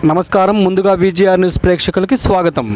నమస్కారం. ముందుగా VGR news ప్రేక్షకులకి స్వాగతం.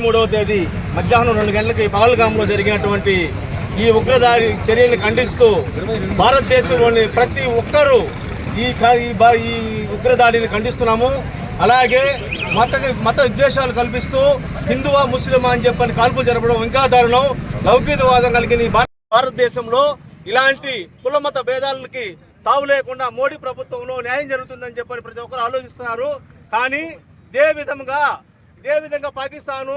మూడవ తేదీ మధ్యాహ్నం 2 గంటలకి పహల్గామ్లో జరిగినటువంటి ఈ ఉగ్రదాడి చర్యలను ఖండిస్తూ భారతదేశంలోని ప్రతి ఒక్కరూ ఈ ఉగ్రదాడిని ఖండిస్తున్నాము. అలాగే మత విద్వేషాలు కల్పిస్తూ హిందువా ముస్లిమా అని చెప్పని కాల్పులు జరపడం ఇంకా దారుణం. లౌకికవాదం కలిగిన భారతదేశంలో ఇలాంటి కుల మత భేదాలకి తావు లేకుండా మోడీ ప్రభుత్వంలో న్యాయం జరుగుతుందని చెప్పని ప్రతి ఒక్కరు ఆలోచిస్తున్నారు. కానీ ఇదే విధంగా పాకిస్తాను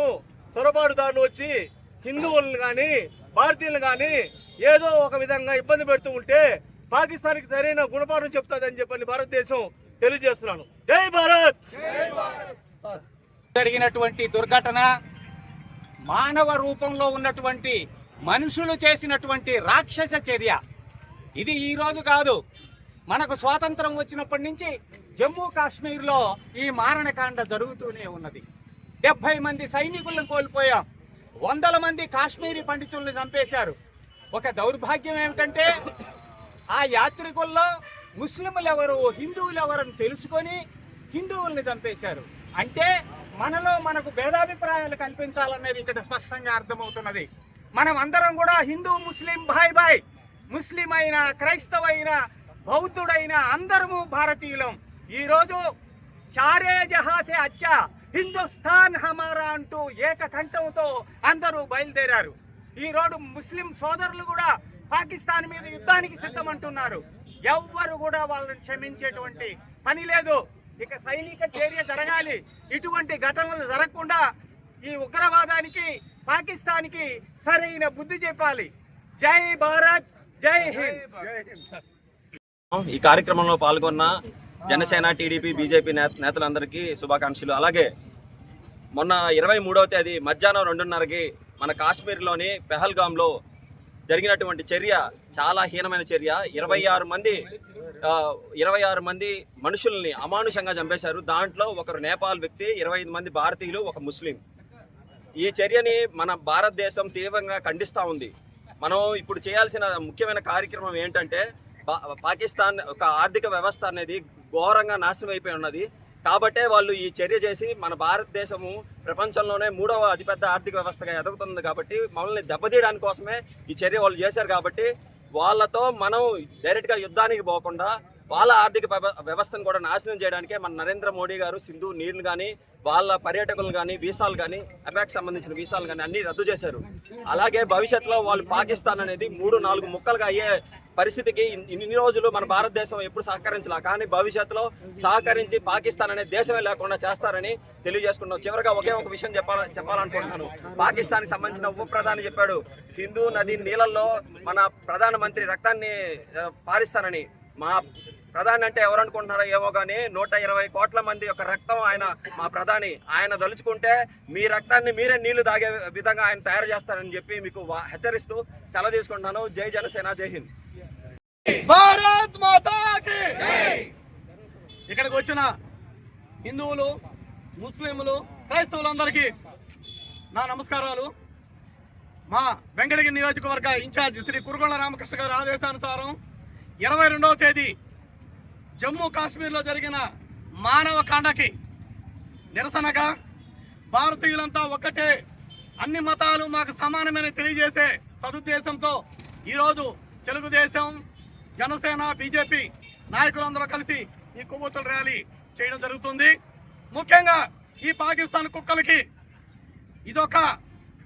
చొరబాటుదారులు వచ్చి హిందువులను కానీ భారతీయులను కానీ ఏదో ఒక విధంగా ఇబ్బంది పెడుతూ ఉంటే పాకిస్తాన్కి సరైన గుణపాఠం చెప్తాదని చెప్పని భారతదేశం తెలియజేస్తున్నాను. జై భారత్. జరిగినటువంటి దుర్ఘటన మానవ రూపంలో ఉన్నటువంటి మనుషులు చేసినటువంటి రాక్షస చర్య. ఇది ఈ రోజు కాదు, మనకు స్వాతంత్రం వచ్చినప్పటి నుంచి జమ్మూ కాశ్మీర్లో ఈ మారణకాండ జరుగుతూనే ఉన్నది. 70 మంది సైనికులను కోల్పోయాం. 100 మంది కాశ్మీరీ పండితుల్ని చంపేశారు. ఒక దౌర్భాగ్యం ఏమిటంటే ఆ యాత్రికుల్లో ముస్లింలు ఎవరు హిందువులు ఎవరని తెలుసుకొని హిందువుల్ని చంపేశారు. అంటే మనకు భేదాభిప్రాయాలు కల్పించాలనేది ఇక్కడ స్పష్టంగా అర్థమవుతున్నది. మనం అందరం కూడా హిందూ ముస్లిం భాయ్ ముస్లిం అయినా క్రైస్తవైన బౌద్ధుడైన అందరము భారతీయులం. ఈరోజు సారే జహాసే అచ్చా హిందుస్థాన్ హమారా అంటూ ఏకకంఠంతో అందరూ బయలుదేరారు. ఈరోజు ముస్లిం సోదరులు కూడా పాకిస్తాన్ మీద యుద్ధానికి సిద్ధమంటున్నారు. ఎవ్వరు కూడా వాళ్ళని క్షమించేటువంటి పని లేదు. ఇక సైనిక చర్య జరగాలి. ఇటువంటి ఘటనలు జరగకుండా ఈ ఉగ్రవాదానికి పాకిస్తాన్కి సరైన బుద్ధి చెప్పాలి. జై భారత్, జై హింద్. ఈ కార్యక్రమంలో పాల్గొన్న జనసేన, టీడీపీ, బీజేపీ నేతలందరికీ శుభాకాంక్షలు. అలాగే మొన్న 23వ తేదీ మధ్యాహ్నం 2:30కి మన కాశ్మీర్లోని పెహల్గాంలో జరిగినటువంటి చర్య చాలా హీనమైన చర్య. 26 మంది మనుషుల్ని అమానుషంగా చంపేశారు. దాంట్లో ఒకరు నేపాల్ వ్యక్తి, 25 మంది భారతీయులు, ఒక ముస్లిం. ఈ చర్యని మన భారతదేశం తీవ్రంగా ఖండిస్తూ ఉంది. మనం ఇప్పుడు చేయాల్సిన ముఖ్యమైన కార్యక్రమం ఏంటంటే పాకిస్తాన్ ఒక ఆర్థిక వ్యవస్థ అనేది ఘోరంగా నాశనం అయిపోయి ఉన్నది. కాబట్టే వాళ్ళు ఈ చర్య చేసి మన భారతదేశము ప్రపంచంలోనే 3వ అతిపెద్ద ఆర్థిక వ్యవస్థగా ఎదుగుతుంది. కాబట్టి మనల్ని దెబ్బతీయడానికి కోసమే ఈ చర్య వాళ్ళు చేశారు. కాబట్టి వాళ్ళతో మనం డైరెక్ట్గా యుద్ధానికి పోకుండా వాళ్ళ ఆర్థిక వ్యవస్థను కూడా నాశనం చేయడానికే మన నరేంద్ర మోడీ గారు సింధు నీళ్లు కానీ వాళ్ళ పర్యాటకులను కానీ వీసాలు కానీ అపాక్ సంబంధించిన వీసాలు కానీ అన్నీ రద్దు చేశారు. అలాగే భవిష్యత్తులో వాళ్ళు పాకిస్తాన్ అనేది 3-4 ముక్కలుగా అయ్యే పరిస్థితికి ఇన్ని రోజులు మన భారతదేశం ఎప్పుడు సహకరించలా, కానీ భవిష్యత్తులో సహకరించి పాకిస్తాన్ అనే దేశమే లేకుండా చేస్తారని తెలియజేసుకున్నాం. చివరిగా ఒకే ఒక విషయం చెప్పాలనుకుంటున్నాను. పాకిస్తాన్కి సంబంధించిన ఉప ప్రధాని చెప్పాడు, సింధు నది నీళ్ళల్లో మన ప్రధానమంత్రి రక్తాన్ని పారిస్తానని. మా ప్రధాని అంటే ఎవరు అనుకుంటున్నారో ఏమో కానీ 120 కోట్ల మంది యొక్క రక్తం ఆయన మా ప్రధాని. ఆయన దలుచుకుంటే మీ రక్తాన్ని మీరే నీళ్లు తాగే విధంగా ఆయన తయారు చేస్తారని చెప్పి మీకు హెచ్చరిస్తూ సెలవు తీసుకుంటున్నాను. జై జనసేన, జై హింద్. భారత్ మాతా కీ జై. ఇక్కడికి వచ్చిన హిందువులు, ముస్లింలు, క్రైస్తవులందరికీ నా నమస్కారాలు. మా వెంకటగిరి నియోజకవర్గ ఇన్ఛార్జ్ శ్రీ కురుగొండ రామకృష్ణ గారి ఆదేశానుసారం 22వ తేదీ జమ్మూ కాశ్మీర్లో జరిగిన మానవ కాండకి నిరసనగా భారతీయులంతా ఒక్కటే, అన్ని మతాలు మాకు సమానమని తెలియజేసే సదుద్దేశంతో ఈరోజు తెలుగుదేశం, జనసేన, బీజేపీ నాయకులందరూ కలిసి ఈ కొవ్వొత్తుల ర్యాలీ చేయడం జరుగుతుంది. ముఖ్యంగా ఈ పాకిస్తాన్ కుక్కలకి ఇదొక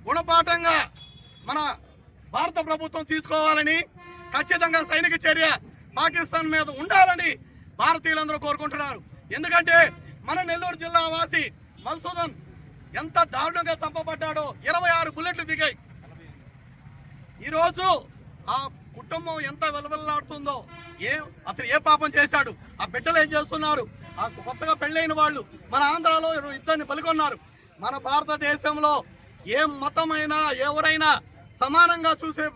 గుణపాఠంగా మన భారత ప్రభుత్వం తీసుకోవాలని, ఖచ్చితంగా సైనిక చర్య పాకిస్తాన్ మీద ఉండాలని భారతీయులందరూ కోరుకుంటున్నారు. ఎందుకంటే మన నెల్లూరు జిల్లా వాసి మధుసూదన్ ఎంత దారుణంగా చంపబడ్డాడో, 26 బుల్లెట్లు దిగాయి. ఈరోజు ఆ కుటుంబం ఎంత వెలవెల్లాడుతుందో, అతను ఏ పాపం చేశాడు, ఆ బిడ్డలు ఏం చేస్తున్నారు, ఆ కొత్తగా పెళ్ళైన వాళ్ళు మన ఆంధ్రాలో ఇద్దరిని బలికొన్నారు. మన భారతదేశంలో ఏ మతమైనా ఎవరైనా సమానంగా చూసే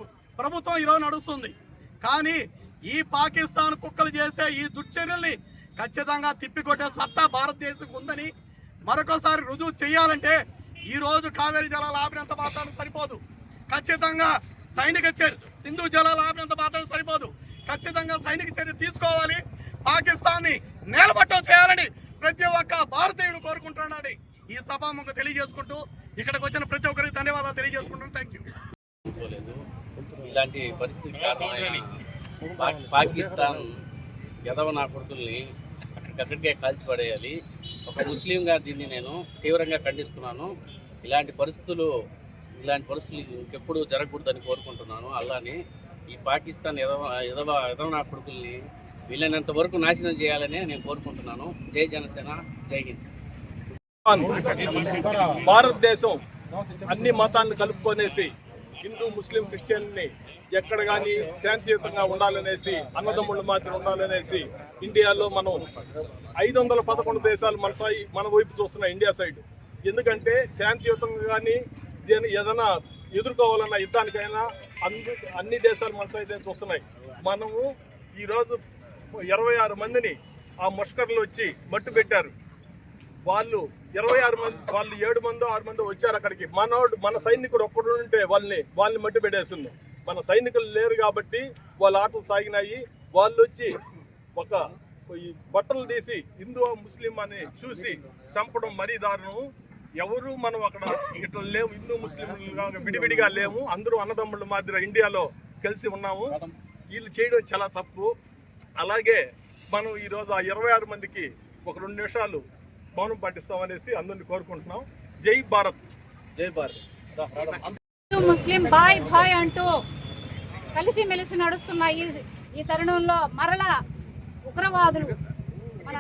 ప్రభుత్వం ఈరోజు నడుస్తుంది. కానీ ఈ పాకిస్తాన్ కుక్కలు చేసే ఈ దుశ్చర్యల్ని ఖచ్చితంగా తిప్పికొట్టే సత్తా భారతదేశం ఉందని మరొకసారి రుజువు చేయాలంటే ఈరోజు కావేరీ జలాలు ఆపినంత మాత్రం సరిపోదు. ఖచ్చితంగా సైనిక చర్య, సింధు జలాలు ఆపినంత మాత్రం సరిపోదు. ఖచ్చితంగా సైనిక చర్య తీసుకోవాలి. పాకిస్తాన్ని నేలబట్టం చేయాలని ప్రతి ఒక్క భారతీయుడు కోరుకుంటున్నాడని ఈ సభాముఖంగా తెలియజేసుకుంటూ ఇక్కడికి వచ్చిన ప్రతి ఒక్కరికి ధన్యవాదాలు తెలియజేసుకుంటున్నాను. Thank you. ఇలాంటి పరిస్థితి కారణమైన పాకిస్తాన్ యదవ నా కొడుకుల్ని అక్కడికక్కడికే కాల్చిపడేయాలి. ఒక ముస్లింగా దీన్ని నేను తీవ్రంగా ఖండిస్తున్నాను. ఇలాంటి పరిస్థితులు ఇంకెప్పుడు జరగకూడదని కోరుకుంటున్నాను. అలానే ఈ పాకిస్తాన్ యదవ నా కొడుకుల్ని వీలైనంత వరకు నాశనం చేయాలని నేను కోరుకుంటున్నాను. జై జనసేన, జై హింద్. భారతదేశం అన్ని మతాలను కలుపుకొనేసి హిందూ, ముస్లిం, క్రిస్టియన్ని ఎక్కడ కానీ శాంతియుతంగా ఉండాలనేసి, అన్నదమ్ముళ్ళ మాత్రం ఉండాలనేసి ఇండియాలో మనం 511 దేశాలు మన వైపు చూస్తున్నాయి, ఇండియా సైడ్. ఎందుకంటే శాంతియుతంగా కానీ ఏదైనా ఎదుర్కోవాలన్న యుద్ధానికైనా అన్ని దేశాలు మన సైడ్ చూస్తున్నాయి. మనము ఈరోజు 26 మందిని ఆ ముష్కర్లు వచ్చి మట్టు పెట్టారు. వాళ్ళు 26 మంది, వాళ్ళు 7 మందో 6 మందో వచ్చారు అక్కడికి. మన సైనికుడు ఒక్కడు ఉంటే వాళ్ళని మట్టు పెట్టేస్తుంది. మన సైనికులు లేరు కాబట్టి వాళ్ళ ఆటలు సాగినాయి. వాళ్ళు వచ్చి ఈ బట్టలు తీసి హిందూ, ముస్లిం అని చూసి చంపడం మరీ దారుణం. ఎవరు మనం అక్కడ ఇట్లా లేవు, హిందూ ముస్లింలుగా విడివిడిగా లేము, అందరూ అన్నదమ్ముళ్ళ మాదిరి ఇండియాలో కలిసి ఉన్నాము. వీళ్ళు చేయడం చాలా తప్పు. అలాగే మనం ఈరోజు ఆ 26 మందికి ఒక 2 నిమిషాలు మౌనం పాటిస్తామనేసి అందరిని కోరుకుంటున్నాం. జై భారత్, జై భారత్. ముస్లిం బాయ్ బాయ్ అంటూ కలిసిమెలిసి నడుస్తున్న ఈ తరుణంలో మరలా ఉగ్రవాదులు మన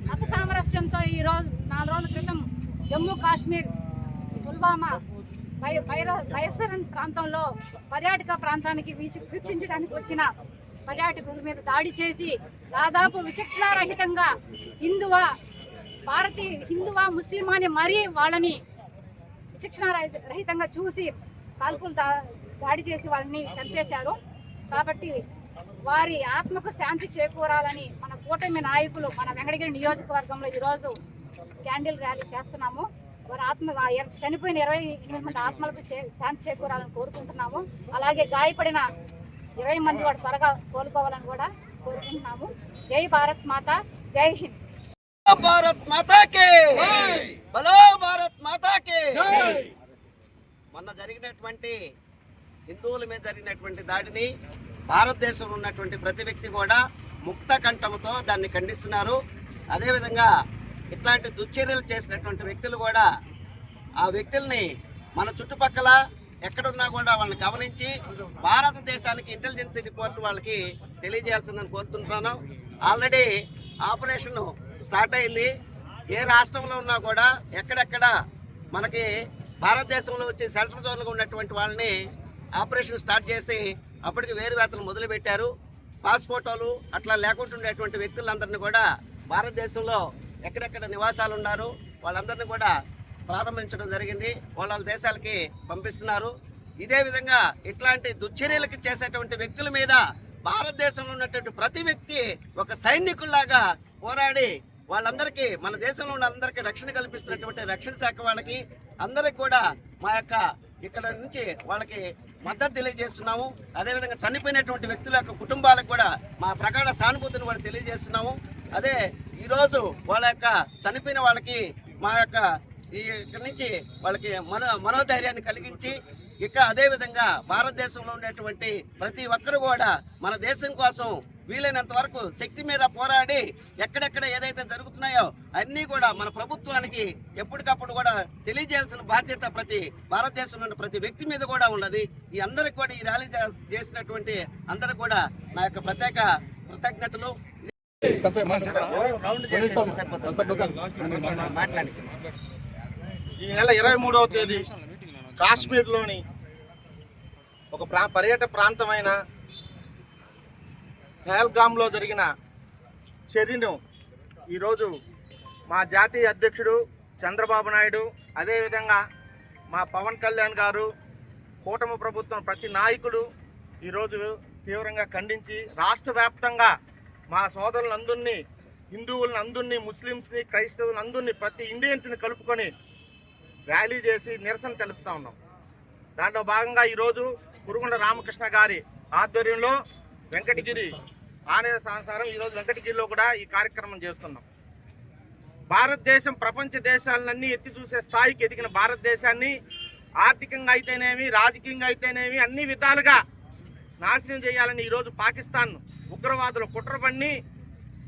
మత సామరస్యంతో ఈరోజు 4 రోజుల క్రితం జమ్మూ కాశ్మీర్ పుల్వామా బైసరన్ ప్రాంతంలో పర్యాటక ప్రాంతానికి వీక్షించడానికి వచ్చిన పర్యాటకుల మీద దాడి చేసి దాదాపు విచక్షణారహితంగా హిందువా ముస్లిమా అని మరీ వాళ్ళని విచక్షణారహితంగా చూసి కాల్పులు దాడి చేసి వాళ్ళని చంపేశారు. కాబట్టి వారి ఆత్మకు శాంతి చేకూరాలని మన కూటమి నాయకులు మన వెంకటగిరి నియోజకవర్గంలో ఈరోజు క్యాండిల్ ర్యాలీ చేస్తున్నాము. వారి చనిపోయిన 28 మంది ఆత్మలకు శాంతి చేకూరాలని కోరుకుంటున్నాము. అలాగే గాయపడిన 20 మంది వాడు త్వరగా కోలుకోవాలని కూడా కోరుకుంటున్నాము. జై భారత్ మాత, జై హింద్. భారత్ మాతాకి బలో, భారత్ మాతాకి. మొన్న జరిగినటువంటి హిందువుల మీద జరిగినటువంటి దాడిని భారతదేశంలో ఉన్నటువంటి ప్రతి వ్యక్తి కూడా ముక్త కంఠంతో దాన్ని ఖండిస్తున్నారు. అదేవిధంగా ఇట్లాంటి దుశ్చర్యలు చేసినటువంటి వ్యక్తులు కూడా ఆ వ్యక్తుల్ని మన చుట్టుపక్కల ఎక్కడున్నా కూడా వాళ్ళని గమనించి భారతదేశానికి ఇంటెలిజెన్స్ రిపోర్ట్ వాళ్ళకి తెలియజేయాల్సిందని కోరుతుంటున్నాను. ఆల్రెడీ ఆపరేషన్ స్టార్ట్ అయింది. ఏ రాష్ట్రంలో ఉన్నా కూడా ఎక్కడెక్కడ మనకి భారతదేశంలో వచ్చి సెంట్రల్ జోన్లో ఉన్నటువంటి వాళ్ళని ఆపరేషన్ స్టార్ట్ చేసి అప్పటికి వేరువేతలు మొదలుపెట్టారు. పాస్పోర్టులు అట్లా లేకుండా ఉండేటువంటి వ్యక్తులందరినీ కూడా భారతదేశంలో ఎక్కడెక్కడ నివాసాలు ఉన్నారు వాళ్ళందరినీ కూడా ప్రారంభించడం జరిగింది. వాళ్ళ దేశాలకి పంపిస్తున్నారు. ఇదే విధంగా ఇట్లాంటి దుశ్చర్యలకు చేసేటువంటి వ్యక్తుల మీద భారతదేశంలో ఉన్నటువంటి ప్రతి వ్యక్తి ఒక సైనికుల్లాగా పోరాడి వాళ్ళందరికీ, మన దేశంలో ఉన్న అందరికీ రక్షణ కల్పిస్తున్నటువంటి రక్షణ శాఖ వాళ్ళకి అందరికి కూడా మా యొక్క ఇక్కడ నుంచి వాళ్ళకి మద్దతు తెలియజేస్తున్నాము. అదేవిధంగా చనిపోయినటువంటి వ్యక్తుల యొక్క కుటుంబాలకు కూడా మా ప్రగాఢ సానుభూతిని కూడా తెలియజేస్తున్నాము. అదే ఈరోజు వాళ్ళ యొక్క చనిపోయిన వాళ్ళకి మా యొక్క ఇక్కడి నుంచి వాళ్ళకి మనోధైర్యాన్ని కలిగించి ఇక అదేవిధంగా భారతదేశంలో ఉండేటువంటి ప్రతి ఒక్కరు కూడా మన దేశం కోసం వీలైనంత వరకు శక్తి మీద పోరాడి ఎక్కడెక్కడ ఏదైతే జరుగుతున్నాయో అన్నీ కూడా మన ప్రభుత్వానికి ఎప్పటికప్పుడు కూడా తెలియజేయాల్సిన బాధ్యత ప్రతి భారతదేశంలో ఉన్న ప్రతి వ్యక్తి మీద కూడా ఉన్నది. ఈ అందరికి కూడా ఈ ర్యాలీ చేసినటువంటి అందరికి కూడా నా యొక్క ప్రత్యేక కృతజ్ఞతలు. ఈ నెల 23వ తేదీ కాశ్మీర్లోని ఒక పర్యాటక ప్రాంతమైన పహల్గామ్లో జరిగిన చర్యను ఈరోజు మా జాతీయ అధ్యక్షుడు చంద్రబాబు నాయుడు, అదేవిధంగా మా పవన్ కళ్యాణ్ గారు, కూటమి ప్రభుత్వం ప్రతి నాయకుడు ఈరోజు తీవ్రంగా ఖండించి రాష్ట్ర వ్యాప్తంగా మా సోదరులందరినీ, హిందువులందరినీ, ముస్లిమ్స్ని, క్రైస్తవులందరినీ, ప్రతి ఇండియన్స్ని కలుపుకొని ర్యాలీ చేసి నిరసన తెలుపుతా ఉన్నాం. దాంట్లో భాగంగా ఈరోజు కురుగుండ రామకృష్ణ గారి ఆధ్వర్యంలో వెంకటగిరి ఆదేశానుసారం ఈరోజు వెంకటగిరిలో కూడా ఈ కార్యక్రమం చేస్తున్నాం. భారతదేశం ప్రపంచ దేశాలన్నీ ఎత్తి చూసే స్థాయికి ఎదిగిన భారతదేశాన్ని ఆర్థికంగా అయితేనేమి, రాజకీయంగా అయితేనేమి అన్ని విధాలుగా నాశనం చేయాలని ఈరోజు పాకిస్తాన్ ఉగ్రవాదుల కుట్రబన్ని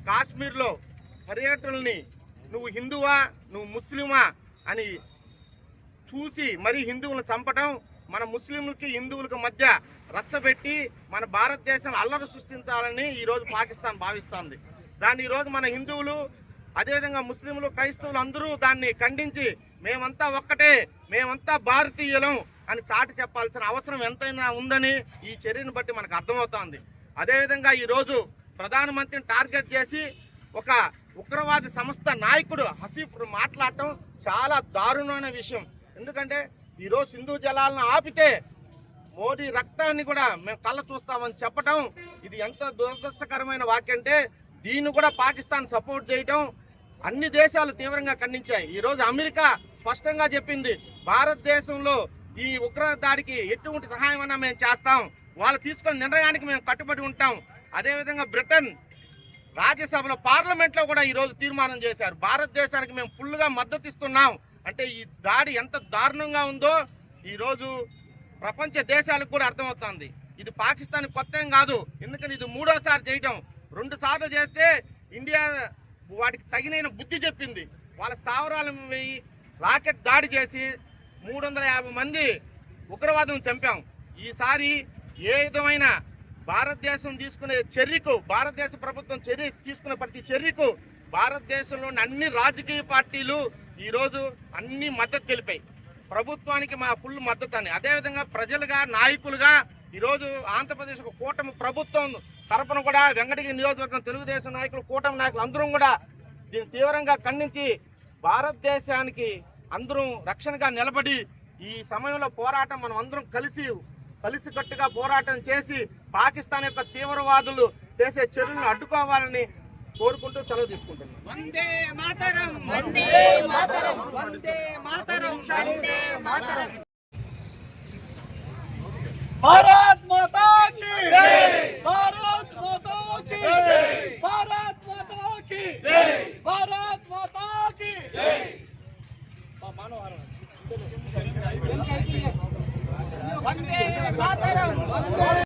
కాశ్మీర్లో పర్యటనల్ని నువ్వు హిందువా, నువ్వు ముస్లిమా అని చూసి మరీ హిందువులను చంపడం, మన ముస్లింలకి హిందువులకు మధ్య రచ్చబెట్టి మన భారతదేశం అల్లరి సృష్టించాలని ఈరోజు పాకిస్తాన్ భావిస్తోంది. దాన్ని ఈరోజు మన హిందువులు, అదేవిధంగా ముస్లింలు, క్రైస్తవులు అందరూ దాన్ని ఖండించి మేమంతా ఒక్కటే, మేమంతా భారతీయులం అని చాటి చెప్పాల్సిన అవసరం ఎంతైనా ఉందని ఈ చర్యను బట్టి మనకు అర్థమవుతోంది. అదేవిధంగా ఈరోజు ప్రధానమంత్రిని టార్గెట్ చేసి ఒక ఉగ్రవాది సంస్థ నాయకుడు హసీఫ్ మాట్లాడటం చాలా దారుణమైన విషయం. ఎందుకంటే ఈరోజు సింధు జలాలను ఆపితే మోడీ రక్తాన్ని కూడా మేము కళ్ళ చూస్తామని చెప్పడం ఇది ఎంత దురదృష్టకరమైన వాక్యం అంటే దీన్ని కూడా పాకిస్తాన్ సపోర్ట్ చేయటం అన్ని దేశాలు తీవ్రంగా ఖండించాయి. ఈరోజు అమెరికా స్పష్టంగా చెప్పింది, భారతదేశంలో ఈ ఉగ్ర దాడికి ఎటువంటి సహాయం అన్నా మేము చేస్తాం, వాళ్ళు తీసుకున్న నిర్ణయానికి మేము కట్టుబడి ఉంటాం. అదేవిధంగా బ్రిటన్ రాజ్యసభలో, పార్లమెంట్లో కూడా ఈరోజు తీర్మానం చేశారు, భారతదేశానికి మేము ఫుల్గా మద్దతు ఇస్తున్నాం. అంటే ఈ దాడి ఎంత దారుణంగా ఉందో ఈరోజు ప్రపంచ దేశాలకు కూడా అర్థమవుతుంది. ఇది పాకిస్తాన్ కొత్త ఏం కాదు, ఎందుకని ఇది 3వ చేయటం. 2 సార్లు చేస్తే ఇండియా వాటికి తగిన బుద్ధి చెప్పింది. వాళ్ళ స్థావరాలను వేయి రాకెట్ దాడి చేసి 350 మంది ఉగ్రవాదులను చంపాం. ఈసారి ఏ విధమైన భారతదేశం తీసుకునే చర్యకు, భారతదేశ ప్రభుత్వం తీసుకునే ప్రతి చర్యకు భారతదేశంలోని అన్ని రాజకీయ పార్టీలు ఈరోజు అన్ని మద్దతు తెలిపాయి. ప్రభుత్వానికి మా ఫుల్ మద్దతు అని. అదేవిధంగా ప్రజలుగా, నాయకులుగా ఈరోజు ఆంధ్రప్రదేశ్ కూటమి ప్రభుత్వం తరఫున కూడా వెంకటగిరి నియోజకవర్గం తెలుగుదేశం నాయకులు, కూటమి నాయకులు అందరం కూడా దీన్ని తీవ్రంగా ఖండించి భారతదేశానికి అందరం రక్షణగా నిలబడి ఈ సమయంలో పోరాటం మనం అందరం కలిసికట్టుగా పోరాటం చేసి పాకిస్తాన్ యొక్క తీవ్రవాదులు చేసే చర్యలను అడ్డుకోవాలని కోరుకుంటూ సెలవు తీసుకుంటున్నాం. వందే మాతరం, వందే మాతరం, వందే మాతరం, వందే మాతరం. భారత్ మాతా కీ జై, భారత్ మాతా కీ జై, భారత్ మాతా కీ జై, భారత్ మాతా కీ జై. వందే మాతరం, వందే